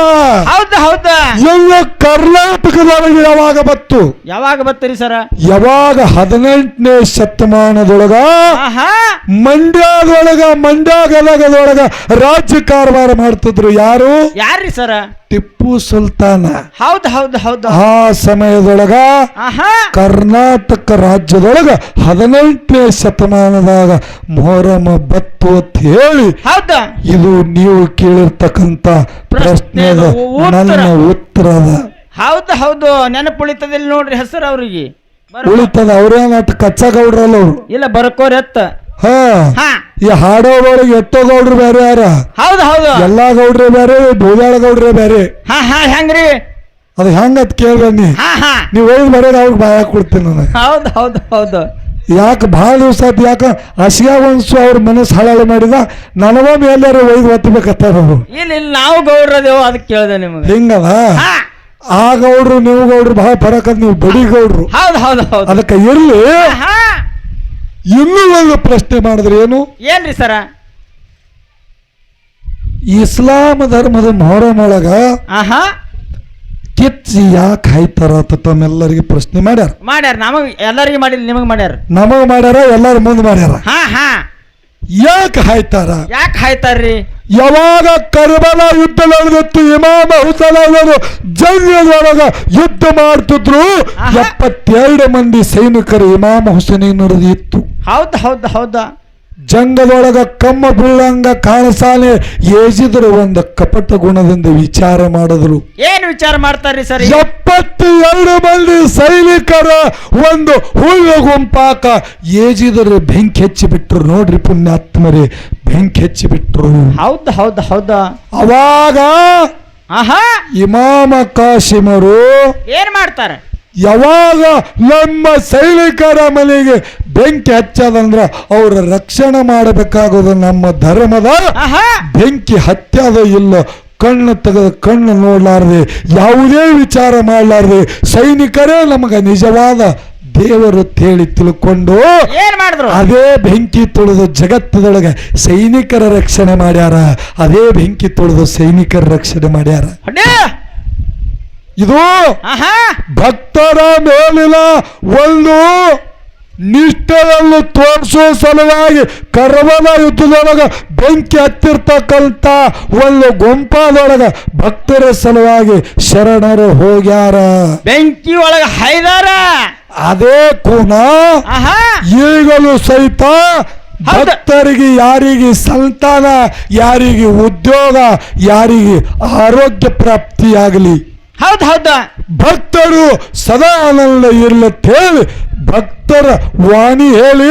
ಹೌದ ಹೌದ. ಎಲ್ಲ ಕರ್ನಾಟಕದೊಳಗೆ ಯಾವಾಗ ಬತ್ತರಿ ಸರ? ಯಾವಾಗ 18ನೇ ಶತಮಾನದೊಳಗ ಮಂಡ್ಯ ಗದಗದೊಳಗ ರಾಜ್ಯ ಕಾರವಾರ ಮಾಡ್ತಿದ್ರು. ಯಾರ್ರಿ ಸರ? ಟಿಪ್ಪು ಸುಲ್ತಾನ. ಹೌದ್ ಹೌದ್ ಹೌದು. ಆ ಸಮಯದೊಳಗ ಕರ್ನಾಟಕ ರಾಜ್ಯದೊಳಗ 18ನೇ ಶತಮಾನದಾಗ ಮೊಹರಮ ಬತ್ತು ಅಂತ ಹೇಳಿ ಇದು ನೀವು ಕೇಳಿರ್ತಕ್ಕಂತ ಪ್ರಶ್ನೆದ ನನ್ನ ಉತ್ತರದ. ಹೌದು ಹೌದು, ನೆನಪು ಉಳಿತದಿಲ್ಲ ನೋಡ್ರಿ ಹೆಸರು ಅವ್ರಿಗೆ. ಉಳಿತದ. ಅವ್ರೇನಟ್ ಕಚ್ಚಾ ಗೌಡ್ರಲ್ಲ ಅವ್ರು. ಇಲ್ಲ ಬರ್ಕೋರ್ ಎತ್ತ. ಈ ಹಾಡೋದೊಳಗೆ ಎಷ್ಟೋ ಗೌಡ್ರು ಬೇರೆ ಯಾರ? ಹೌದು ಹೌದು. ಎಲ್ಲಾ ಗೌಡ್ರೆ ಬೇರೆ, ಬೋದಾಳ ಗೌಡ್ರೆ ಬೇರೆ. ಹೆಂಗ್ರಿ ಅದು ಹೆಂಗತ್ ಕೇಳ್ಬನ್ನಿ. ನೀವ್ ಒಯ್ದು ಬರೋದು ಅವ್ರಿಗೆ ಬಾಯ ಕೊಡ್ತೀನಿ ನಾನು. ಹೌದು ಹೌದು ಹೌದು. ಯಾಕೆ ಭಾಳ ದಿವಸ ಆಯ್ತು. ಯಾಕ ಹಸಿಯಾಗನ್ಸು ಅವ್ರ ಮನಸ್ಸು ಹಾಳಾಳು ಮಾಡಿದ ನನಗೊಮ್ಮೆ ಎಲ್ಲಾರು ಒಯ್ದು ಒತ್ತಬೇಕತ್ತಾರ ಅವರು. ಇಲ್ಲ ಇಲ್ಲ, ನಾವು ಗೌಡ್ರದೇವು ಅದಕ್ಕೆ ಕೇಳಿದೆ ನಿಮ್ಗೆ. ಹಿಂಗದ ಆ ಗೌಡ್ರು ನೀವು ಗೌಡ್ರು ಬಹಳ ಫರಕ್. ನೀವು ಬಡಿ ಗೌಡ್ರು. ಹೌದು ಹೌದು ಹೌದು. ಅದಕ್ಕೆ ಇರ್ಲಿ. ಇನ್ನೂ ಒಂದು ಪ್ರಶ್ನೆ ಮಾಡಿದ್ರೆ ಏನ್ರಿ ಸರ? ಇಸ್ಲಾಂ ಧರ್ಮದ ಮೊಹರಂ ಒಳಗ ಕಿಚ್ಚಿ ಯಾಕೆ ಹಾಯ್ತಾರ ಅಂತ ತಮ್ಮೆಲ್ಲರಿಗೆ ಪ್ರಶ್ನೆ ಮಾಡ್ಯಾರ. ನಮಗ್ ಎಲ್ಲರಿಗೆ ಮಾಡಿಲ್ಲ, ನಿಮಗ್ ನಮಗ್ ಮಾಡ್ಯಾರ, ಎಲ್ಲಾರ ಮುಂದೆ ಮಾಡ್ಯಾರ. ಯಾಕೆ ಹಾಯ್ತಾರ್ರಿ? ಯಾವಾಗ ಕರ್ಬಲ ಯುದ್ಧ ನಡೆದಿತ್ತು, ಇಮಾಮ ಹುಸೇನ್ ಅವರು ಜಂಗದೊಳಗ ಯುದ್ಧ ಮಾಡ್ತಿದ್ರು. 72 ಮಂದಿ ಸೈನಿಕರು ಇಮಾಮ ಹುಸೇನ್ ನಡೆದಿತ್ತು. ಹೌದು ಹೌದು ಹೌದಾ. ಜಂಗದೊಳಗ ಕಮ್ಮ ಬೀಳಂಗ ಕಾಣಸಾಲೆ ಏಜಿದ್ರು. ಒಂದು ಕಪಟ ಗುಣದಿಂದ ವಿಚಾರ ಮಾಡಿದ್ರು. ಏನ್ ವಿಚಾರ ಮಾಡ್ತಾರ್ರಿ ಸರ್? 72 ಮಂದಿ ಸೈನಿಕರ ಒಂದು ಹುಲ್ಲು ಗುಂಪಾಕ ಏಜಿದ್ರು. ಬೆಂಕಿ ಹೆಚ್ಚಿಬಿಟ್ರು ನೋಡ್ರಿ ಪುಣ್ಯಾತ್ಮರೇ, ಬೆಂಕಿ ಹೆಚ್ಚಿಬಿಟ್ರು. ಹೌದು ಹೌದು ಹೌದಾ. ಅವಾಗ ಇಮಾಮ ಕಾಸಿಮರು ಏನ್ ಮಾಡ್ತಾರೆ? ಯಾವಾಗ ನಮ್ಮ ಸೈನಿಕರ ಮನೆಗೆ ಬೆಂಕಿ ಹಚ್ಚದಂದ್ರ ಅವರ ರಕ್ಷಣೆ ಮಾಡಬೇಕಾಗೋದು ನಮ್ಮ ಧರ್ಮದ. ಬೆಂಕಿ ಹತ್ಯದ ಇಲ್ಲ, ಕಣ್ಣು ತೆಗೆದು ಕಣ್ಣು ನೋಡ್ಲಾರ್ದೆ, ಯಾವುದೇ ವಿಚಾರ ಮಾಡ್ಲಾರ್ದೆ ಸೈನಿಕರೇ ನಮಗ ನಿಜವಾದ ದೇವರು ಹೇಳಿ ತಿಳ್ಕೊಂಡು ಏನ್ ಮಾಡಿದ್ರು? ಅದೇ ಬೆಂಕಿ ತೊಳೆದು ಜಗತ್ತದೊಳಗೆ ಸೈನಿಕರ ರಕ್ಷಣೆ ಮಾಡ್ಯಾರ. ಅದೇ ಬೆಂಕಿ ತೊಳೆದು ಸೈನಿಕರ ರಕ್ಷಣೆ ಮಾಡ್ಯಾರ. ಇದು ಭಕ್ತರ ಮೇಲಿನ ಒಂದು ನಿಷ್ಠೆಯನ್ನು ತೋರಿಸುವ ಸಲುವಾಗಿ ಕರ್ಬಲ ಯುದ್ಧದೊಳಗ ಬೆಂಕಿ ಹತ್ತಿರ್ತಕ್ಕಂಥ ಒಂದು ಗುಂಪಾದೊಳಗ ಭಕ್ತರ ಸಲುವಾಗಿ ಶರಣರು ಹೋಗ್ಯಾರ. ಬೆಂಕಿ ಒಳಗ ಹೈದಾರ. ಅದೇ ಕೂನ ಈಗಲೂ ಸಹಿತ ಭಕ್ತರಿಗೆ, ಯಾರಿಗೆ ಸಂತಾನ, ಯಾರಿಗೆ ಉದ್ಯೋಗ, ಯಾರಿಗೆ ಆರೋಗ್ಯ ಪ್ರಾಪ್ತಿಯಾಗಲಿ, ಹೌದು ಹೌದಾ, ಭಕ್ತರು ಸದಾ ಆನಂದ ಇರ್ಲತ್ತೇಳಿ ಭಕ್ತರ ವಾಣಿ ಹೇಳಿ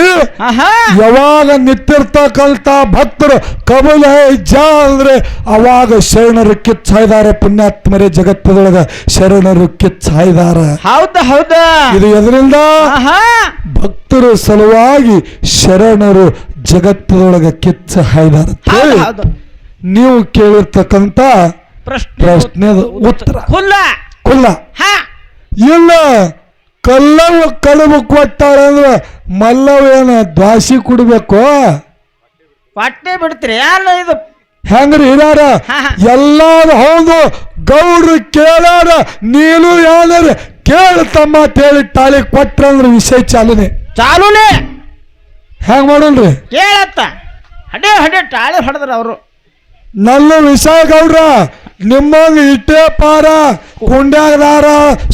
ಯಾವಾಗ ನಿಂತಿರ್ತಕ್ಕಂಥ ಭಕ್ತರು ಕಬಲ ಜಾ ಅಂದ್ರೆ ಅವಾಗ ಶರಣರು ಕಿಚ್ಚಾಯ್ದಾರ. ಪುಣ್ಯಾತ್ಮರೇ, ಜಗತ್ತದೊಳಗ ಶರಣರು ಕಿಚ್ಚಾಯ್ದಾರ. ಹೌದಾ ಹೌದಾ. ಇದು ಎದರಿಂದ? ಭಕ್ತರ ಸಲುವಾಗಿ ಶರಣರು ಜಗತ್ತದೊಳಗ ಕಿಚ್ಚ ಹಾಯ್ದಾರ. ನೀವು ಕೇಳಿರ್ತಕ್ಕಂಥ ಪ್ರಶ್ನೆದ ಉತ್ತರ ಕುಲ್ಲ ಇಲ್ಲ. ಕಲ್ಲವ ಕಳುಬು ಕೊಟ್ಟಾರ ಅಂದ್ರೆ ಮಲ್ಲವೇನ ದ್ವಾಸಿ ಕುಡ್ಬೇಕು? ಪಟ್ಟೆ ಬಿಡ್ತೀರಿ ಇದು ಹೆಂಗ್ರಿ ಹಿರಿಯಾರ? ಎಲ್ಲಾರು ಹೌದು ಗೌಡ್ರು ಕೇಳಾರ. ನೀನು ಯಾರು ಕೇಳ್ತಮ್ಮ ತೇಳಿ ತಾಳಿ ಕೊಟ್ರಂದ್ರೆ ವಿಷಯ ಚಾಲುನೆ ಹೆಂಗ್ ಮಾಡೋಣ್ರಿ? ಕೇಳತ್ತ ಹಡೆ ಹಡೆ ತಾಳಿ ಹೊಡೆದ್ರ ಅವರು. ನನ್ನ ವಿಷಯ ಗೌಡ್ರ ನಿಮ್ಮಂಗ ಇಟ್ಟೆ ಪಾರ ಕುಂಡ್ಯಾಗದಾರ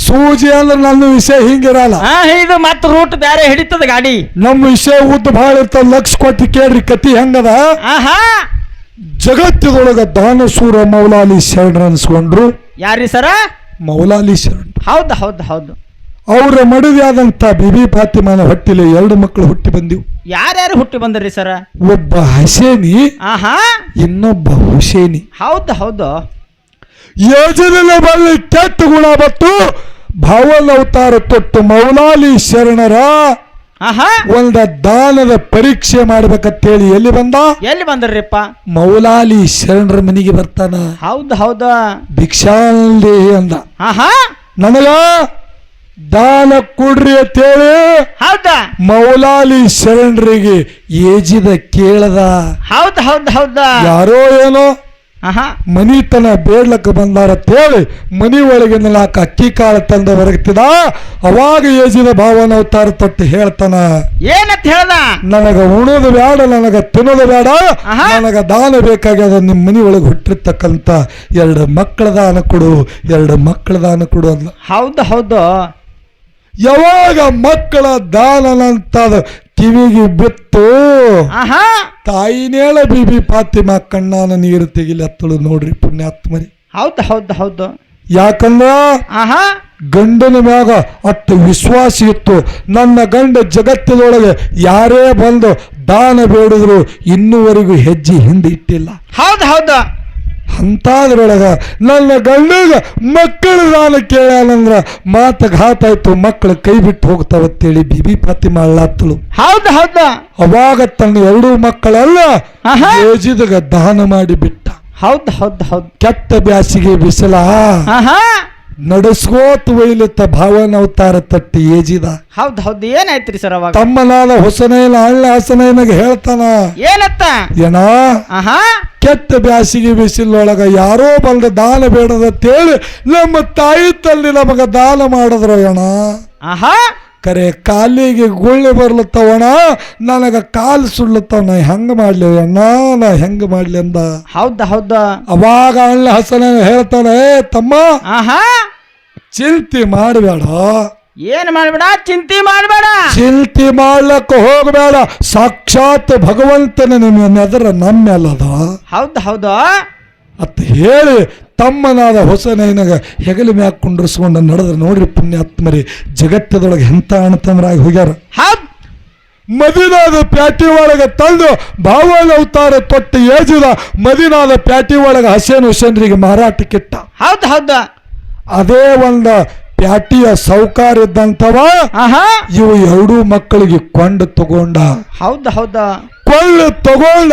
ಸೂಜಿ ಅಂದ್ರೆ ನನ್ನ ವಿಷಯ ಹಿಂಗಿರಲ್ಲ. ಇದು ಮತ್ತ ರೂಟ್ ಬೇರೆ ಹಿಡಿತದ ಗಾಡಿ. ನಮ್ಮ ವಿಷಯ ಉದ್ದ ಭಾಳ ಇರ್ತದ. ಲಕ್ಷ ಕೊಟ್ಟು ಕೇಳ್ರಿ ಕತಿ ಹೆಂಗದ. ಜಗತ್ತದೊಳಗ ದಾನಸೂರ ಮೌಲಾಲಿ ಶರಣರು ಅನ್ಸ್ಕೊಂಡ್ರು. ಯಾರಿ ಸರ? ಮೌಲಾಲಿ ಶರಣರು. ಹೌದು ಹೌದು ಹೌದು. ಅವರ ಮಡದಿಯಾದಂತ ಬಿಬಿ ಫಾತಿಮಾನ ಹೊಟ್ಟಿಲೆ 2 ಮಕ್ಕಳು ಹುಟ್ಟಿ ಬಂದಿವು. ಯಾರ್ಯಾರು ಹುಟ್ಟಿ ಬಂದ್ರಿ ಸರ? ಒಬ್ಬ ಹಸೇನಿ, ಆಹಾ, ಇನ್ನೊಬ್ಬ ಹುಸೇನಿ. ಹೌದು ಹೌದು. ಯೋಜನೆ ಬಳಿ ಕೆಟ್ಟ ಗುಣ ಬತ್ತು ಭಾವನ ಅವತಾರ ತೊಟ್ಟು ಮೌಲಾಲಿ ಶರಣರ ಆಹಾ, ಒಂದ ದಾನದ ಪರೀಕ್ಷೆ ಮಾಡ್ಬೇಕಂತೇಳಿ ಎಲ್ಲಿ ಬಂದ? ಎಲ್ಲಿ ಬಂದ್ರಿಪ್ಪ? ಮೌಲಾಲಿ ಶರಣರ ಮನೆಗೆ ಬರ್ತಾನ. ಹೌದು ಹೌದು. ಭಿಕ್ಷಾಂದೇ ಅಂದ, ಆಹಾ, ನನಗ ದಾನ ಕೊಡ್ರಿ ಅಂತೇಳಿ ಹೌದಾ? ಮೌಲಾಲಿ ಶರಣರಿಗೆ ಏಜಿದ ಕೇಳದ. ಹೌದು ಹೌದು ಹೌದಾ. ಯಾರೋ ಏನೋ ಆಹಾ, ಮನಿತನ ಬೇಡ್ಲಕ್ಕ ಬಂದಾರ ಅಂತೇಳಿ ಮನಿ ಒಳಗಿನ 4 ಅಕ್ಕಿ ಕಾಳು ತಂದ ಹೊರಗ್ತಿದ. ಅವಾಗ ಏಜಿದ ಭಾವನ ಅವತಾರ ತೊಟ್ಟು ಹೇಳ್ತಾನ, ಏನಂತ ಹೇಳ್ದ? ನನಗ ಉಣೋದು ಬೇಡ, ನನಗ ತಿನ್ನೋದು ಬೇಡ, ಆಹಾ. ನನಗ ದಾನ ಬೇಕಾಗ್ಯದ. ನಿಮ್ಮ ಮನಿ ಒಳಗೆ ಹುಟ್ಟಿರ್ತಕ್ಕಂಥ 2 ಮಕ್ಕಳ ದಾನ ಕೊಡು, 2 ಮಕ್ಕಳ ದಾನ ಕೊಡು ಅಂದ. ಹೌದು ಹೌದು. ಯಾವಾಗ ಮಕ್ಕಳ ದಾನನಂತದ ಕಿವಿಗೆ ಬಿತ್ತು, ಆಹಾ, ತಾಯಿನೇಳ ಬಿಬಿ ಫಾತಿಮಾ ಕಣ್ಣಾನ ನೀರು ತೆಗಿಲತ್ತಳು. ನೋಡ್ರಿ ಪುಣ್ಯಾತ್ಮರಿ. ಹೌದು ಹೌದು ಹೌದು. ಯಾಕಂದ್ರ ಆಹಾ, ಗಂಡನ ಮ್ಯಾಗ ಅಷ್ಟು ವಿಶ್ವಾಸ ಇತ್ತು. ನನ್ನ ಗಂಡ ಜಗತ್ತಿನೊಳಗೆ ಯಾರೇ ಬಂದು ದಾನ ಬೇಡಿದ್ರು ಇನ್ನೂವರೆಗೂ ಹೆಜ್ಜೆ ಹಿಂದೆ ಇಟ್ಟಿಲ್ಲ. ಹೌದು ಹೌದು. ಅಂತಾದ್ರೊಳಗ ನನ್ನ ಗಂಡಗ ಮಕ್ಕಳ ದಾನ ಕೇಳ್ಯಾನಂದ್ರ ಮಾತು ಘಾತಾಯ್ತು, ಮಕ್ಕಳು ಕೈ ಬಿಟ್ಟು ಹೋಗ್ತಾವತ್ತೇಳಿ ಬಿಬಿ ಫಾತಿಮಾ ಅಳ್ಳಾತ್ತಳು. ಹೌದು ಹೌದು. ಅವಾಗ ತನ್ನ 2 ಮಕ್ಕಳೆಲ್ಲ ಆಹಾ. ಏಜಿದಾಗ ದಾನ ಮಾಡಿ ಬಿಟ್ಟ. ಹೌದು ಹೌದು ಹೌದು. ಕೆಟ್ಟ ಬ್ಯಾಸಿಗೆ ಬಿಸಿಲ ಆಹಾ, ನಡೆಸ್ಕೋತ ಒಯ್ಲಿತ್ತ ಭಾವನ ಅವತಾರ ತಟ್ಟಿ ಏಜಿದ. ಹೌದು ಹೌದು. ಏನಾಯ್ತ್ರಿ ಸರ್ ಅವಾಗ? ತಮ್ಮನಾದ ಹೊಸನೈನ ಅಳ್ಳ ಹಸನೈನಾಗ ಹೇಳ್ತಾನ, ಏನತ್ತ? ಏನ ಆಹಾ, ಕೆಟ್ಟ ಬ್ಯಾಸಿಗೆ ಬಿಸಿಲೊಳಗ ಯಾರೋ ಬಂದ ದಾನ ಬೇಡದಂತೇಳಿ ನಮ್ಮ ತಾಯಿ ತಲ್ಲಿ ನಮಗ ದಾನ ಮಾಡಿದ್ರು ಅಣ್ಣ. ಆಹಾ, ಕರೆ ಕಾಲಿಗೆ ಗುಳ್ಳೆ ಬರ್ಲತ್ತವಣ, ನನಗ ಕಾಲು ಸುಳ್ಳತ್ತವ, ನಾ ಹೆಂಗ ಮಾಡ್ಲಿ ಅಣ್ಣ, ನಾ ಹೆಂಗ ಮಾಡ್ಲಿ ಅಂದ. ಹೌದ ಹೌದ. ಅವಾಗ ಅಣ್ಣ ಹಸನ ಹೇಳ್ತಾನೆ, ತಮ್ಮ ಆಹಾ, ಚಿಂತೆ ಮಾಡಬೇಡ. ಏನ್ ಮಾಡ್ಬೇಡ? ಚಿಂತೆ ಮಾಡಬೇಡ. ಚಿಂತೆ ಮಾಡ್ಲಕ್ಕ ಹೋಗಬೇಡ, ಸಾಕ್ಷಾತ್ ಭಗವಂತನ ನಿಮ್ಮ ಎದರ ನಮ್ಮೆಲ್ಲದ. ಹೌದು ಹೌದು ಅತ್ತ ಹೇಳಿ ತಮ್ಮನಾದ ಹೊಸನೈನಾಗ ಹೆಗಲ ಮ್ಯಾಗ ಕುಂಡ್ರಿಸ್ಕೊಂಡು ನಡೆದ್ರೆ ನೋಡ್ರಿ ಪುಣ್ಯಾತ್ಮರಿ, ಜಗತ್ತದೊಳಗೆ ಎಂತ ಅಣ್ಣತಮ್ಮರಾಗಿ ಹೋಗ್ಯಾರ. ಹೌದ್. ಮದಿನಾದ ಪ್ಯಾಟಿ ಒಳಗೆ ತಂದು ಭಾವನ ಅವತಾರ ತೊಟ್ಟು ಏಜಿದ. ಮದಿನಾದ ಪ್ಯಾಟಿ ಒಳಗೆ ಹಸೇನ್ ಹುಸೇನ್ರಿಗೆ ಮಾರಾಟಕ್ಕಿಟ್ಟ. ಹೌದು ಹೌದು. ಅದೇ ಒಂದ ಪ್ಯಾಟಿಯ ಸೌಕಾರ ಇದ್ದಂತವ ಆಹಾ, ಇವು 2 ಮಕ್ಕಳಿಗೆ ಕೊಂಡು ತಗೊಂಡ. ಹೌದು ಹೌದು. ಕೊಳ್ಳು ತಗೊಂಡ,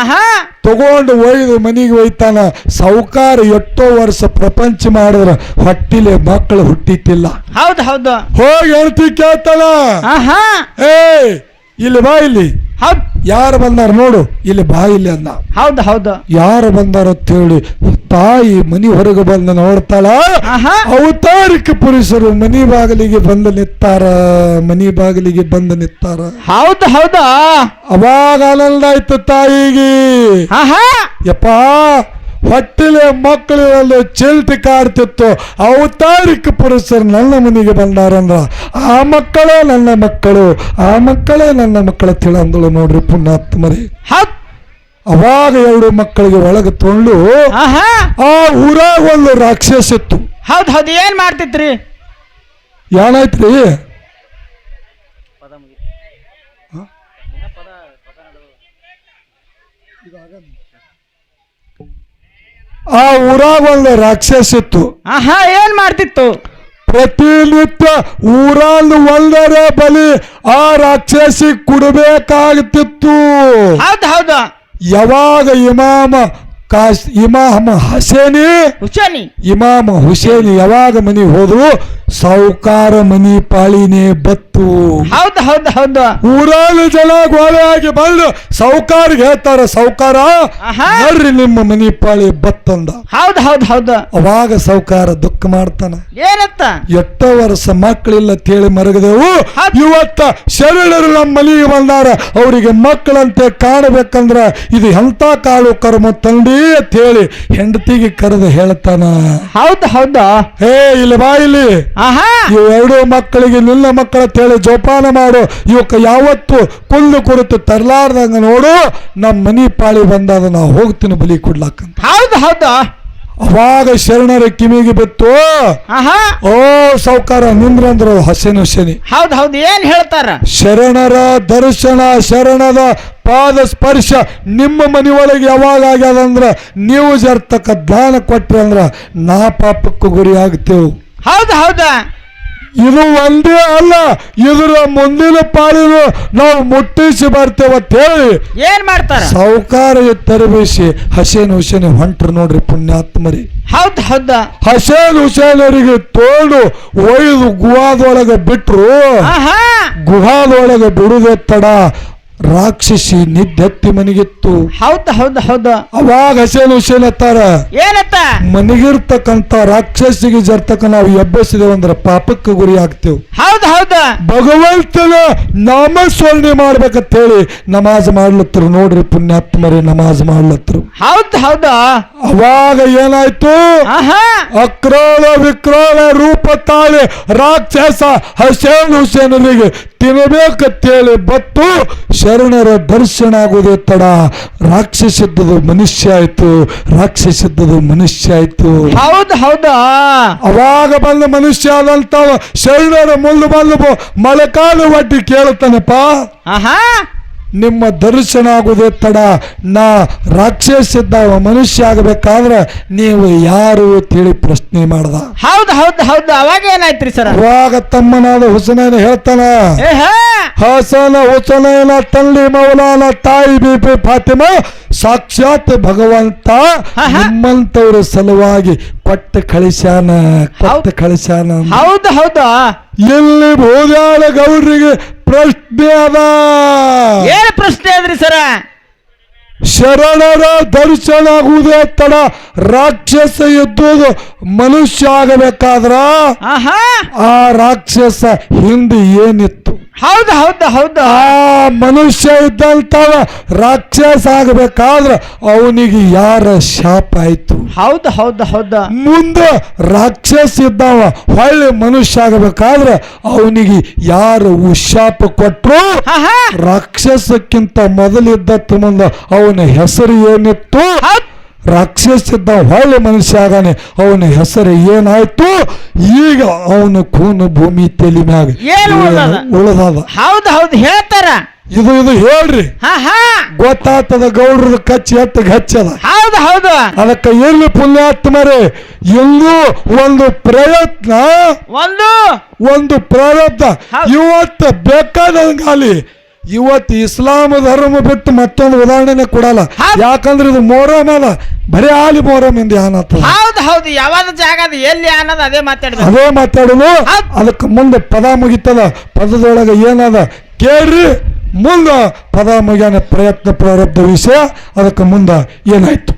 ಆಹಾ, ತಗೊಂಡು ಒಯ್ದು ಮನೆಗೆ ಒಯ್ತಾನ. ಸೌಕಾರ ಎಷ್ಟೋ ವರ್ಷ ಪ್ರಪಂಚ ಮಾಡಿದ್ರ ಹೊಟ್ಟಿಲೆ ಮಕ್ಕಳು ಹುಟ್ಟಿತಿಲ್ಲ. ಹೌದು ಹೌದು. ಹೋಗಿ ಹೇಳ್ತಿ ಕೇಳ್ತಾನ, ಆಹಾ, ಏ ಇಲ್ಲಿ ಬಾ, ಇಲ್ಲಿ ಹೌದ್. ಯಾರು ಬಂದಾರ ನೋಡು, ಇಲ್ಲಿ ಬಾ ಇಲ್ಲಿ ಅಂದ. ಹೌದು ಹೌದು. ಯಾರು ಬಂದಾರ ಅಂತ ಹೇಳಿ ತಾಯಿ ಮನಿ ಹೊರಗೆ ಬಂದು ನೋಡ್ತಾಳ. ಆಹಾ, ಅವತಾರಿಕ ಪುರುಷರು ಮನಿ ಬಾಗಿಲಿಗೆ ಬಂದು ನಿತ್ತಾರ, ಮನಿ ಬಾಗಿಲಿಗೆ ಬಂದು ನಿತ್ತಾರ. ಹೌದು ಹೌದು. ಅವಾಗ ಆನಂದ ಆಯ್ತು ತಾಯಿಗೆ. ಆಹಾ, ಯಪ್ಪ ಹೊಟ್ಟಿಲೆ ಮಕ್ಕಳು ಒಂದು ಚಿಲ್ತಿ ಕಾಡ್ತಿತ್ತು. ಅವತಾರಿಕ ಪುರುಷರು ನನ್ನ ಮನೆಗೆ ಬಂದಾರಂದ್ರ ಆ ಮಕ್ಕಳೇ ನನ್ನ ಮಕ್ಕಳು, ಆ ಮಕ್ಕಳೇ ನನ್ನ ಮಕ್ಕಳ ತಿಳಂದಳು. ನೋಡ್ರಿ ಪುಣ್ಯಾತ್ಮರಿ. ಹೌದ್. ಅವಾಗ 2 ಮಕ್ಕಳಿಗೆ ಒಳಗೆ ತೊಂಡು ಆಹಾ, ಆ ಊರಾಗ ಒಂದು ರಾಕ್ಷಸ ಇತ್ತು. ಹೌದ್ ಹೌದು. ಏನ್ ಮಾಡ್ತಿದ್ರಿ? ಏನಾಯ್ತ್ರಿ? ಆ ಊರಾಗ ಒಂದು ರಾಕ್ಷಸ ಇತ್ತು. ಆಹಾ, ಏನ್ ಮಾಡ್ತಿತ್ತು? ಪ್ರತಿನಿತ್ಯ ಊರಲ್ಲಿ ಒಂದರ ಬಲಿ ಆ ರಾಕ್ಷಸಿ ಕೊಡಬೇಕಾಗ್ತಿತ್ತು. ಹೌದು ಹೌದು. ಯಾವಾಗ ಇಮಾಮ ಹುಸೇನಿ ಯಾವಾಗ ಮನಿ ಹೋದ್ರು ಸಾವುಕಾರ ಮನಿ ಪಾಳಿನೇ ಬತ್ತು. ಹೌದು ಹೌದು ಹೌದು. ಊರಲ್ಲಿ ಜನ ಗೋಳೆಯಾಗಿ ಬಂದು ಸಾವುಕಾರಿಗೆ ಹೇಳ್ತಾರ, ಸಾವುಕಾರ ಆಹಾ, ನೋಡ್ರಿ ನಿಮ್ಮ ಮನಿ ಪಾಳಿ ಬತ್ತಂದ. ಹೌದು ಹೌದು ಹೌದು. ಅವಾಗ ಸಾವುಕಾರ ದುಃಖ ಮಾಡ್ತಾನ. ಏನತ್ತ? ಎಷ್ಟೋ ವರ್ಷ ಮಕ್ಕಳಿಲ್ಲ ತೇಳಿ ಮರಗದೆವು, ಇವತ್ತ ಶರಣರು ನಮ್ಮ ಮನೆಗೆ ಬಂದಾರ, ಅವರಿಗೆ ಮಕ್ಕಳಂತೆ ಕಾಣಬೇಕಂದ್ರ ಇದು ಎಂತ ಕಾಳು ಕರ್ಮ ತಂಡಿ ಅಂತ ಹೇಳಿ ಹೆಂಡತಿಗೆ ಕರೆದು ಹೇಳ್ತಾನ. ಹೌದು ಹೌದು. ಹೇ ಇಲ್ಲಿ ಬಾ, ಇಲ್ಲಿ ಆಹಾ, ಇವು 2 ಮಕ್ಕಳಿಗೆ ನಿನ್ನ ಮಕ್ಕಳ ತೇಳಿ ಜೋಪಾನ ಮಾಡು. ಇವಕ್ಕ ಯಾವತ್ತು ಕುಲ್ಲು ಕುರಿತು ತರಲಾರ್ದಂಗ ನೋಡು. ನಮ್ಮ ಮನಿ ಪಾಳಿ ಬಂದಾದ ನಾ ಹೋಗ್ತೀನಿ ಬಲಿ ಕೊಡ್ಲಾಕಂತ. ಹೌದು ಹೌದು. ಅವಾಗ ಶರಣರ ಕಿವಿಗೆ ಬಿತ್ತು. ಆಹಾ ಓ ಸಾವ್ಕಾರ ನಿಂದ್ರಂದ್ರು ಹಸೇನ್ ಹುಸೇನಿ. ಹೌದು ಏನ್ ಹೇಳ್ತಾರ? ಶರಣರ ದರ್ಶನ ಶರಣದ ಪಾದ ಸ್ಪರ್ಶ ನಿಮ್ಮ ಮನೆಯೊಳಗೆ ಯಾವಾಗ ಆಗ್ಯದಂದ್ರ ನೀವು ಜರ್ತಕ್ಕ ದಾನ ಕೊಟ್ರಿ ಅಂದ್ರ ನಾ ಪಾಪಕ್ಕೂ ಗುರಿ ಆಗ್ತೇವೆ. ಹೌದಾ ಇದು ಒಂದೇ ಅಲ್ಲ, ಇದರ ಮುಂದಿನ ಪಾಲಿನ ನಾವು ಮುಟ್ಟಿಸಿ ಬರ್ತೇವತ್ತ ಹೇಳಿ ಏನ್ ಮಾಡ್ತಾರ? ಸಾವುಕಾರ ತರಬೇಸಿ ಹಸೇನ್ ಹುಸೇನ್ ಹೊಂಟ್ರ ನೋಡ್ರಿ ಪುಣ್ಯಾತ್ಮರಿ. ಹೌದಾ ಹಸೇನ್ ಹುಸೇನರಿಗೆ ತೋಡು ಒಯ್ದು ಗುಹಾದೊಳಗೆ ಬಿಟ್ರು. ಗುಹಾದೊಳಗೆ ಬಿಡುದೇ ತಡ ರಾಕ್ಷಸಿ ನಿದ್ದೆತ್ತಿ ಮನೆಗಿತ್ತು. ಹೌದಾ ಅವಾಗ ಹಸೇನ್ ಹುಸೇನ್ ಅತ್ತಾರ ಏನತ್ತ? ಮನೆಗಿರ್ತಕ್ಕಂತ ರಾಕ್ಷಸಿಗೆ ಜರ್ತಕ್ಕ ನಾವು ಎಬ್ಬಸಿದೇವಂದ್ರ ಪಾಪಕ್ಕೆ ಗುರಿ ಆಗ್ತೇವೆ. ಹೌದಾ ಭಗವಂತನ ನಾಮಸ್ಮರಣೆ ಮಾಡ್ಬೇಕಂತ ಹೇಳಿ ನಮಾಜ್ ಮಾಡ್ಲತ್ತರು ನೋಡ್ರಿ ಪುಣ್ಯಾತ್ಮರೇ, ನಮಾಜ್ ಮಾಡ್ಲತ್ತರು. ಹೌದಾ ಅವಾಗ ಏನಾಯ್ತು? ಅಕ್ರೋಳ ವಿಕ್ರೋಳ ರೂಪ ತಾಳಿ ರಾಕ್ಷಸ ಹಸೇನ್ ಹುಸೇನರಿಗೆ ತಿನ್ನಬೇಕಂತೇಳಿ ಬತ್ತು. ಶರಣರ ದರ್ಶನ ಆಗುವುದೇ ತಡ ರಾಕ್ಷಸಿದ್ದದು ಮನುಷ್ಯ ಆಯ್ತು, ರಾಕ್ಷಸಿದ್ದದು ಮನುಷ್ಯ ಆಯ್ತು. ಹೌದಾ ಅವಾಗ ಬಂದ ಮನುಷ್ಯ ಆದಂತವ ಶರಣರ ಮುಂದೆ ಬಂದು ಮೊಳಕಾಲು ಒಡ್ಡಿ ಕೇಳುತ್ತಾನಪ್ಪ, ನಿಮ್ಮ ದರ್ಶನ ಆಗುವುದೇ ತಡ, ನಾ ರಾಕ್ಷಸಿದ್ದವ ಮನುಷ್ಯ ಆಗಬೇಕಾದ್ರೆ ನೀವು ಯಾರು ತಿಳಿ ಪ್ರಶ್ನೆ ಮಾಡ್ದ. ಹೌದು ಅವಾಗ ಏನಾಯ್ತ್ರಿ ಸರ್? ಅವಾಗ ತಮ್ಮನಾದ ಹುಸೇನ ಹೇಳ್ತಾನ, ಹಸನ ಹುಸೇನ ತಂದೆ ಮೌಲಾನ ತಾಯಿ ಬೀಬಿ ಫಾತಿಮಾ ಸಾಕ್ಷಾತ್ ಭಗವಂತ ನಿಮ್ಮಂತವ್ರ ಸಲುವಾಗಿ ಕೊಟ್ಟ ಕಳಿಸ್ಯಾನ. ಹೌದಾ ಎಲ್ಲಿ ಭೋಜಾಳ ಗೌಡ್ರಿಗೆ ಪ್ರಶ್ನೆ ಅದ. ಏನ್ ಪ್ರಶ್ನೆ ಅದ್ರಿ ಸರ? ಶರಣರ ದರ್ಶನ ಆಗುವುದೇ ತಡ ರಾಕ್ಷಸ ಇದ್ದುದು ಮನುಷ್ಯ ಆಗಬೇಕಾದ್ರ ಆ ರಾಕ್ಷಸ ಹಿಂದೆ ಏನಿತ್ತು? ಹೌದು ಆ ಮನುಷ್ಯ ಇದ್ದಂತವ ರಾಕ್ಷಸ ಆಗಬೇಕಾದ್ರ ಅವನಿಗೆ ಯಾರ ಶಾಪ ಆಯ್ತು? ಹೌದು ಮುಂದೆ ರಾಕ್ಷಸ ಇದ್ದವ ಹೊಳ್ಳಿ ಮನುಷ್ಯ ಆಗಬೇಕಾದ್ರ ಅವನಿಗೆ ಯಾರು ಶಾಪ ಕೊಟ್ರು? ರಾಕ್ಷಸಕ್ಕಿಂತ ಮೊದಲಿದ್ದ ಮುಂದ ಅವನ ಹೆಸರು ಏನಿತ್ತು? ರಾಕ್ಷಸ ಇದ್ದ ಹೊಳ್ಳಿ ಮನುಷ್ಯ ಆಗಾನೆ ಅವನ ಹೆಸರು ಏನಾಯ್ತು? ಈಗ ಅವನ ಕೂನು ಭೂಮಿ ತಲೆ ಮ್ಯಾಗ ಉಳದಾದ. ಹೌದು ಹೇಳ್ತಾರ. ಇದು ಹೇಳ್ರಿ, ಗೊತ್ತಾಗ್ತದ ಗೌಡ್ರದ ಕಚ್ಚಿ ಎತ್ತ ಹಚ್ಚದ. ಹೌದು ಅದಕ್ಕೆ ಎಲ್ಲಿ ಪುಣ್ಯಾತ್ಮರೇ ಎಲ್ಲೂ ಒಂದು ಪ್ರಯತ್ನ ಒಂದು ಪ್ರಾರಬ್ಧ ಇವತ್ತು ಬೇಕಾದಂಗಾಲಿ. ಇವತ್ತು ಇಸ್ಲಾಂ ಧರ್ಮ ಬಿಟ್ಟು ಮತ್ತೊಂದು ಉದಾಹರಣೆ ಕೊಡಲ್ಲ. ಯಾಕಂದ್ರೆ ಇದು ಮೊಹರಂ ಅದ, ಬರೀ ಆಲಿ ಮೊಹರಂ ಇಂದ ಹೌದು ಯಾವ ಜಾಗ ಎಲ್ಲಿ ಅನ್ನೋದು ಅದೇ ಮಾತಾಡೋದು. ಅದಕ್ಕೆ ಮುಂದೆ ಪದ ಮುಗಿತದ, ಪದದೊಳಗೆ ಏನದ ಕೇಳ್ರಿ. ಮುಂದ ಪದ ಮುಗಿಯಾನ ಪ್ರಯತ್ನ ಪ್ರಾರಬ್ಧ ವಿಷಯ. ಅದಕ್ಕೆ ಮುಂದ ಏನಾಯ್ತು?